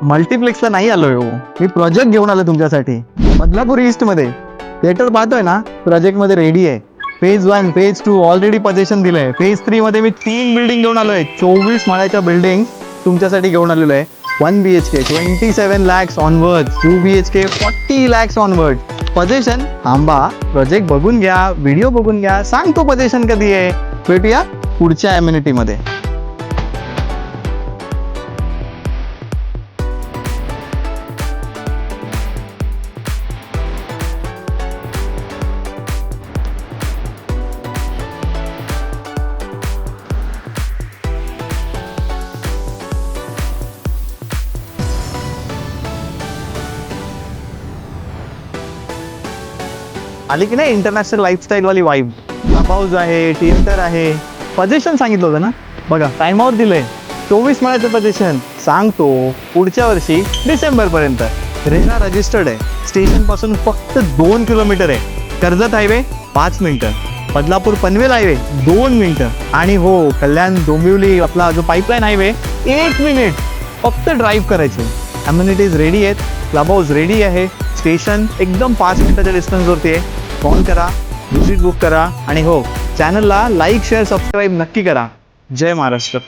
मल्टिप्लेक्सला नाही आलोय हो, मी प्रोजेक्ट घेऊन आलो तुमच्यासाठी बदलापूर ईस्ट मध्ये. थिएटर पाहतोय ना, प्रोजेक्ट मध्ये रेडी आहे. फेज 1 फेज 2 ऑलरेडी पोझिशन दिलंय. फेज 3 मध्ये मी 3 बिल्डिंग घेऊन आलोय. 24 माळ्याच्या बिल्डिंग तुमच्यासाठी घेऊन आलेलो आहे. 1 BHK 27 lakhs onward, 2 BHK 40 lakhs onward. Position थांबा, प्रोजेक्ट बघून घ्या, व्हिडिओ बघून घ्या, सांगतो पोझिशन कधी आहे. भेटूया पुढच्या एम्युनिटी मध्ये. आली की नाही इंटरनॅशनल लाईफस्टाईल वाली वाईब. हाऊस आहे, थिएटर आहे. पोझिशन सांगितलं होतं ना, बघा टाइमावर दिलंय. 24 माळ्याचं पोझिशन सांगतो पुढच्या वर्षी डिसेंबर पर्यंत. रेरा रजिस्टर्ड आहे. स्टेशन पासून फक्त 2 किलोमीटर आहे. कर्जत हायवे 5 मिनिटं, बदलापूर पनवेल हायवे 2 मिनिटं, आणि हो कल्याण डोंबिवली आपला जो पाईपलाईन हायवे 1 मिनिट. फक्त ड्राईव्ह करायचे. अम्युनिटीज रेडी आहेत, क्लब हाऊस रेडी आहे, स्टेशन एकदम 5 मिनिटाच्या डिस्टन्सवरती आहे. कॉल करा, विजिट बुक करा, आणि हो चॅनलला लाईक शेअर सबस्क्राईब नक्की करा. जय महाराष्ट्र.